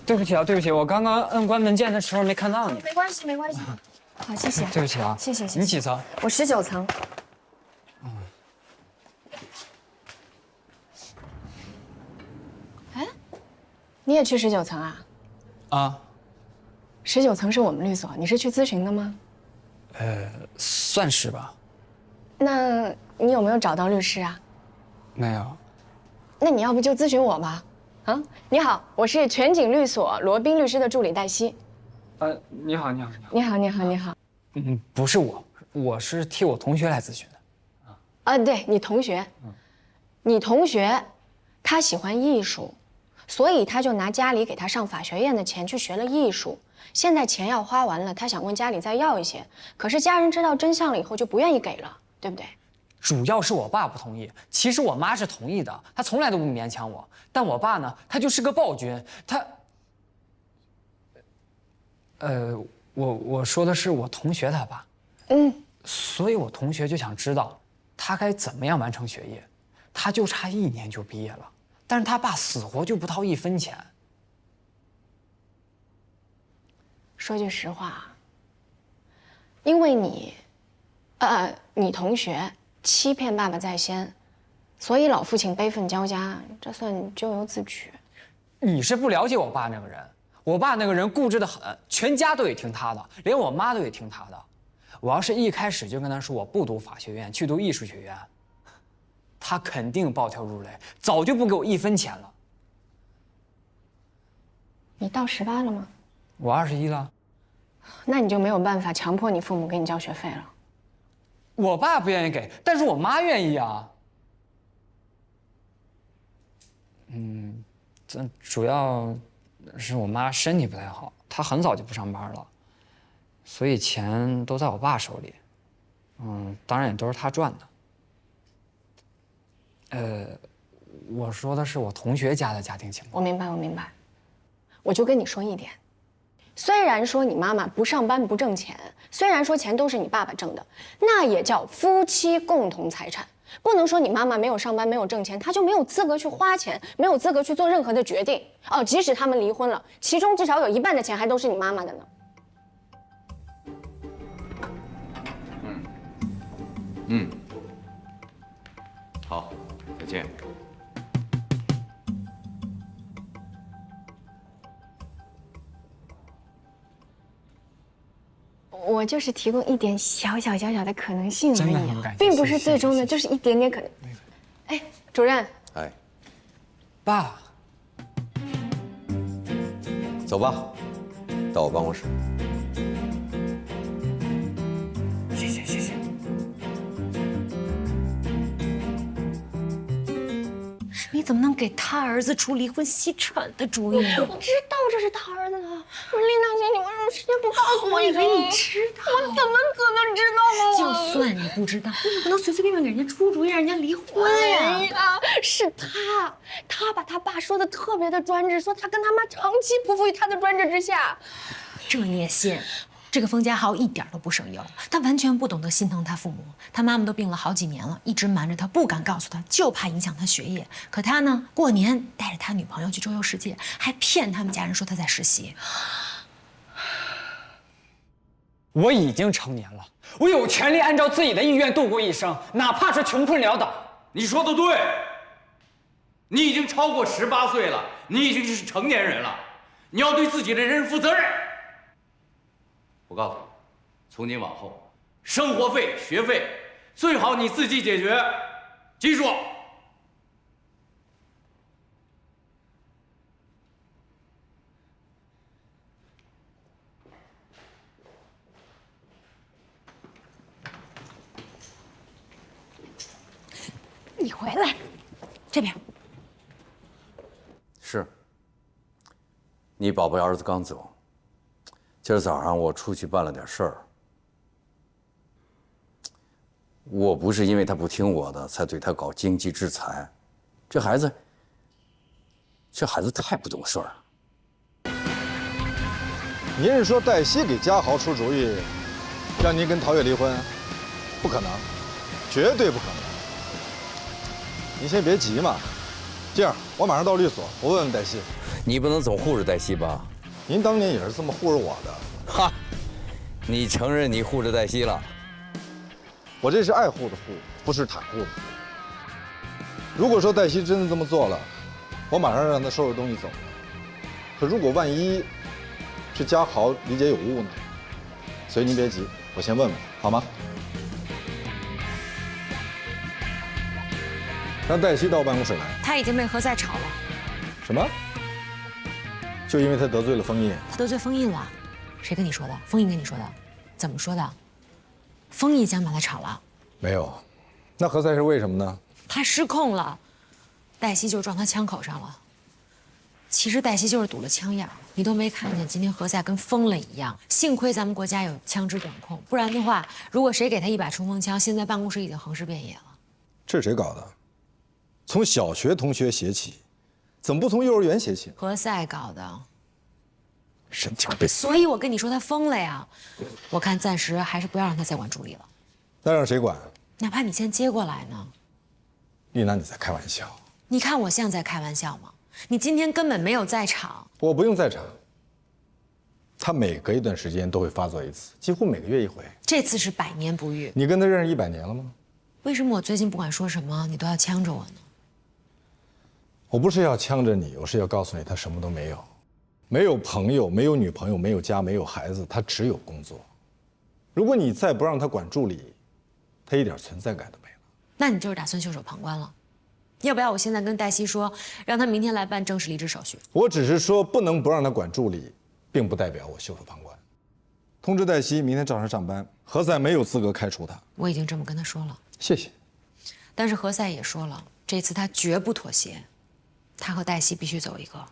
对不起啊，对不起，我刚刚摁关门键的时候没看到你。没关系，没关系。好，谢谢。对不起啊，谢谢谢谢。你几层？我19层。哎，你也去19层啊？啊，19层是我们律所，你是去咨询的吗？算是吧。那你有没有找到律师啊？没有。那你要不就咨询我吧？啊，你好，我是全景律所罗宾律师的助理黛西。你好，你好，你好，你好，你好。不是我，我是替我同学来咨询的。啊，对你同学，你同学，他喜欢艺术，所以他就拿家里给他上法学院的钱去学了艺术。现在钱要花完了，他想问家里再要一些，可是家人知道真相了以后就不愿意给了，对不对？主要是我爸不同意，其实我妈是同意的，她从来都不勉强我。但我爸呢，他就是个暴君，他……我说的是我同学他爸。所以我同学就想知道，他该怎么样完成学业，他就差1年就毕业了，但是他爸死活就不掏1分钱。说句实话，因为你同学欺骗爸爸在先，所以老父亲悲愤交加，这算咎由自取。你是不了解我爸那个人，我爸那个人固执得很，全家都得听他的，连我妈都得听他的。我要是一开始就跟他说我不读法学院，去读艺术学院，他肯定暴跳如雷，早就不给我1分钱了。你到18了吗？我21了。那你就没有办法强迫你父母给你交学费了。我爸不愿意给，但是我妈愿意啊。这主要是我妈身体不太好，她很早就不上班了，所以钱都在我爸手里。当然也都是他赚的。我说的是我同学家的家庭情况。我明白，我明白。我就跟你说一点，虽然说你妈妈不上班不挣钱，虽然说钱都是你爸爸挣的，那也叫夫妻共同财产。不能说你妈妈没有上班没有挣钱，她就没有资格去花钱，没有资格去做任何的决定。哦，即使他们离婚了，其中至少有1半的钱还都是你妈妈的呢。好，再见。我就是提供一点小小的可能性而已啊，真的很感谢，并不是最终的，就是一点点可能。哎，主任，哎，爸，走吧，到我办公室。谢谢谢谢。你怎么能给他儿子出离婚稀产的主意呢？我知道这是他儿子的。不是丽娜姐，你为什么事先不告诉我？我以为你知道，我怎么可能知道呢？就算你不知道，你也不能随随便便给人家出主意让人家离婚呀。哎呀，是他把他爸说的特别的专制，说他跟他妈长期匍匐于他的专制之下。这你也信？这个封家豪一点都不省油，他完全不懂得心疼他父母。他妈妈都病了好几年了，一直瞒着他，不敢告诉他，就怕影响他学业。可他呢，过年带着他女朋友去周游世界，还骗他们家人说他在实习。我已经成年了，我有权利按照自己的意愿度过一生，哪怕是穷困潦倒。你说的对，你已经超过18岁了，你已经是成年人了，你要对自己的人生负责任。我告诉你，从今往后，生活费、学费最好你自己解决，记住。你回来，这边。是，你宝贝儿子刚走。今儿早上我出去办了点事儿，我不是因为他不听我的才对他搞经济制裁，这孩子太不懂事儿了。您是说黛西给嘉豪出主意，让您跟陶月离婚？不可能，绝对不可能。您先别急嘛，这样我马上到律所，我问问黛西。你不能总护着黛西吧？您当年也是这么护着我的。哈，你承认你护着黛西了？我这是爱护的护，不是袒护的护。如果说黛西真的这么做了，我马上让她收拾东西走。可如果万一是嘉豪理解有误呢？所以您别急，我先问问，好吗？让黛西到办公室来。他已经被何塞炒了，什么？就因为他得罪了封印？他得罪封印了。谁跟你说的？封印跟你说的？怎么说的？封印想把他炒了。没有。那何塞是为什么呢？他失控了，黛西就撞他枪口上了。其实黛西就是堵了枪眼儿，你都没看见今天何塞跟疯了一样。幸亏咱们国家有枪支管控，不然的话，如果谁给他一把冲锋枪，现在办公室已经横尸遍野了。这是谁搞的？从小学同学写起，怎么不从幼儿园写起？何塞搞的，神经病！所以我跟你说他疯了呀。我看暂时还是不要让他再管助理了，那让谁管？哪怕你先接过来呢。丽娜，你在开玩笑？你看我像在开玩笑吗？你今天根本没有在场。我不用在场。他每隔一段时间都会发作一次，几乎每个月一回。这次是百年不遇。你跟他认识100年了吗？为什么我最近不管说什么，你都要呛着我呢？我不是要呛着你，我是要告诉你，他什么都没有，没有朋友，没有女朋友，没有家，没有孩子，他只有工作。如果你再不让他管助理，他一点存在感都没了。那你就是打算袖手旁观了？要不要我现在跟黛西说，让他明天来办正式离职手续？我只是说不能不让他管助理，并不代表我袖手旁观。通知黛西明天照常上班，何塞没有资格开除他。我已经这么跟他说了。谢谢。但是何塞也说了，这次他绝不妥协，他和黛西必须走一个。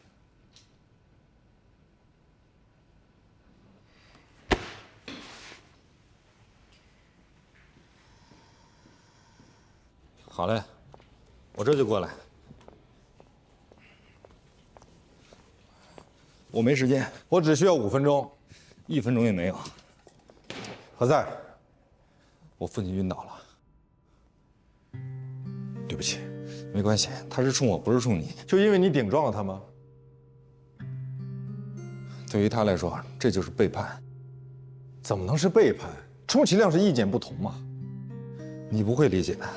好嘞，我这就过来。我没时间，我只需要5分钟，1分钟也没有。何塞，我父亲晕倒了。对不起，没关系，他是冲我，不是冲你。就因为你顶撞了他吗？对于他来说，这就是背叛。怎么能是背叛？充其量是意见不同嘛。你不会理解的。